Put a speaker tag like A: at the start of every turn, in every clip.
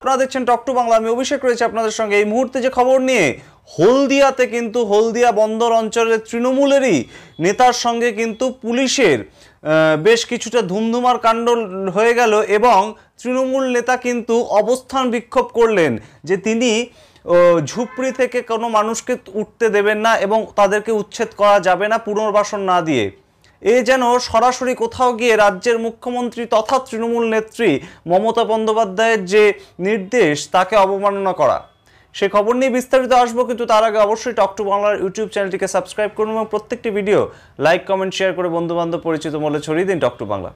A: আপনারা দেখছেন talk to Bangla. আমি অভিষেক রয়েছে আপনাদের সঙ্গে। এই মুহূর্তে যে খবর নিয়ে, হলদিয়াতে কিন্তু হলদিয়া বন্দর অঞ্চলের তৃণমূলেরই নেতার সঙ্গে কিন্তু পুলিশের বেশ কিছুটা ধুমধুমার কাণ্ড হয়ে গেল এবং তৃণমূল নেতা কিন্তু অবস্থান বিক্ষোভ করলেন যে তিনি ঝুপড়ি থেকে কোনো মানুষকে উঠতে দেবেন না এবং তাদেরকে উচ্ছেদ করা যাবে না পুনর্বাসন না দিয়ে। এ যেন সরাসরি কোথাও গিয়ে রাজ্যের মুখ্যমন্ত্রী তথা তৃণমূল নেত্রী মমতা বন্দ্যোপাধ্যায়ের যে নির্দেশ তাকে অবমাননা করা। সে খবর নিয়ে বিস্তারিত আসবো, কিন্তু তার আগে অবশ্যই টক টু বাংলার ইউটিউব চ্যানেলটিকে সাবস্ক্রাইব করুন এবং প্রত্যেকটি ভিডিও লাইক কমেন্ট শেয়ার করে বন্ধুবান্ধব পরিচিত মহলে ছড়িয়ে দিন টক টু বাংলা।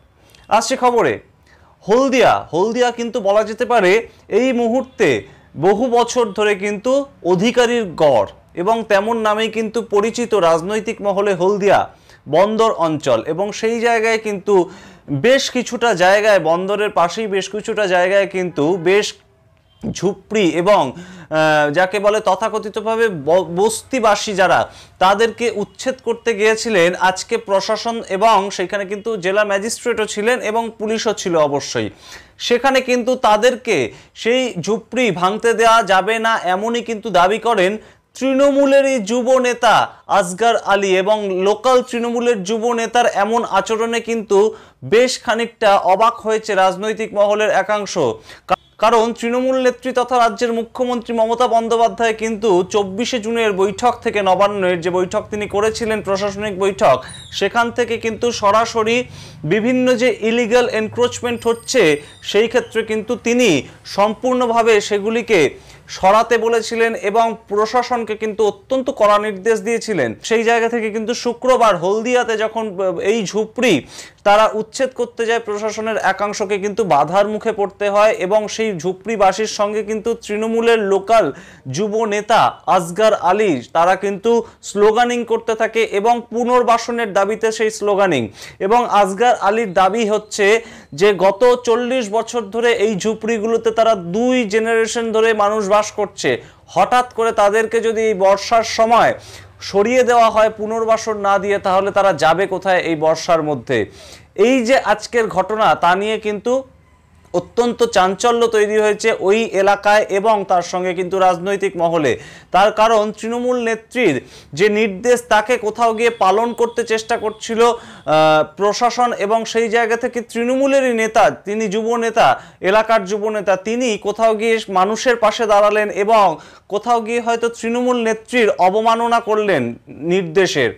A: আসছে খবরে, হলদিয়া কিন্তু বলা যেতে পারে এই মুহূর্তে বহু বছর ধরে কিন্তু অধিকারীর গড় এবং তেমন নামেই কিন্তু পরিচিত রাজনৈতিক মহলে হলদিয়া বন্দর অঞ্চল। এবং সেই জায়গায় কিন্তু বেশ কিছুটা জায়গায়, বন্দরের পাশেই বেশ কিছুটা জায়গায় কিন্তু বেশ ঝুপড়ি এবং যাকে বলে তথাকথিতভাবে বস্তিবাসী যারা, তাদেরকে উচ্ছেদ করতে গিয়েছিলেন আজকে প্রশাসন এবং সেখানে কিন্তু জেলা ম্যাজিস্ট্রেটও ছিলেন এবং পুলিশও ছিল অবশ্যই। সেখানে কিন্তু তাদেরকে সেই ঝুপড়ি ভাঙতে দেওয়া যাবে না এমনই কিন্তু দাবি করেন তৃণমূলেরই যুব নেতা আসগর আলী। এবং লোকাল তৃণমূলের যুব নেতার এমন আচরণে কিন্তু বেশ খানিকটা অবাক হয়েছে রাজনৈতিক মহলের একাংশ। কারণ তৃণমূল নেত্রী তথা রাজ্যের মুখ্যমন্ত্রী মমতা বন্দ্যোপাধ্যায় কিন্তু 24শে জুনের বৈঠক থেকে, নবান্নের যে বৈঠক তিনি করেছিলেন প্রশাসনিক বৈঠক, সেখান থেকে কিন্তু সরাসরি বিভিন্ন যে ইলিগাল এনক্রোচমেন্ট হচ্ছে সেই ক্ষেত্রে কিন্তু তিনি সম্পূর্ণভাবে সেগুলিকে সরাতে বলেছিলেন এবং প্রশাসনকে কিন্তু অত্যন্ত কড়া নির্দেশ দিয়েছিলেন। সেই জায়গা থেকে কিন্তু শুক্রবার হলদিয়াতে যখন এই ঝুপড়ি তারা উচ্ছেদ করতে যায়, প্রশাসনের একাংশকে কিন্তু বাধার মুখে পড়তে হয় এবং সেই ঝুপড়িবাসীর সঙ্গে কিন্তু তৃণমূলের লোকাল যুব নেতা আসগর আলী তারা কিন্তু স্লোগানিং করতে থাকে এবং পুনর্বাসনের দাবিতে সেই স্লোগানিং। এবং আসগর আলীর দাবি হচ্ছে যে গত 40 বছর ধরে এই ঝুপড়িগুলোতে তারা 2 জেনারেশন ধরে মানুষ বাস করছে, হঠাৎ করে তাদেরকে যদি এই বর্ষার সময় সরিয়ে দেওয়া হয় পুনর্বাসন না দিয়ে, তাহলে তারা যাবে কোথায় এই বর্ষার মধ্যে? এই যে আজকের ঘটনা, তা নিয়ে কিন্তু অত্যন্ত চাঞ্চল্য তৈরি হয়েছে ওই এলাকায় এবং তার সঙ্গে কিন্তু রাজনৈতিক মহলে। তার কারণ তৃণমূল নেত্রীর যে নির্দেশ তাকে কোথাও গিয়ে পালন করতে চেষ্টা করছিল প্রশাসন এবং সেই জায়গা থেকে তৃণমূলেরই নেতা, তিনি যুব নেতা, এলাকার যুব নেতা, তিনি কোথাও গিয়ে মানুষের পাশে দাঁড়ালেন এবং কোথাও গিয়ে হয়তো তৃণমূল নেত্রীর অবমাননা করলেন নির্দেশের,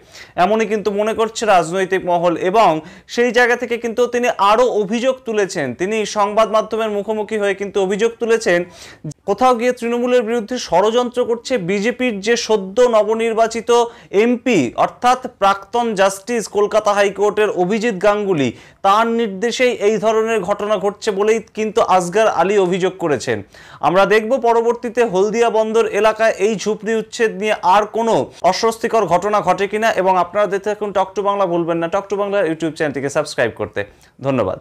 A: এমনই কিন্তু মনে করছে রাজনৈতিক মহল। এবং সেই জায়গা থেকে কিন্তু তিনি আরও অভিযোগ তুলেছেন, তিনি সংবাদ মাধ্যমের মুখোমুখি হয়ে কিন্তু অভিযোগ তুলেছেন কোথাও গিয়ে তৃণমূলের বিরুদ্ধে ষড়যন্ত্র করছে বিজেপির যে সদ্য নবনির্বাচিত এমপি অর্থাৎ প্রাক্তন জাস্টিস কলকাতা হাইকোর্টের অভিজিৎ গাঙ্গুলি, তার নির্দেশেই এই ধরনের ঘটনা ঘটছে বলেই কিন্তু আসগর আলী অভিযোগ করেছেন। আমরা দেখব পরবর্তীতে হলদিয়া বন্দর এলাকায় এই ঝুপড়ি উচ্ছেদ নিয়ে আর কোনো অস্বস্তিকর ঘটনা ঘটে কিনা। এবং আপনারা দেখতে থাকুন টক টু বাংলা। ভুলবেন না টক টু বাংলার ইউটিউব চ্যানেলটিকে সাবস্ক্রাইব করতে। ধন্যবাদ।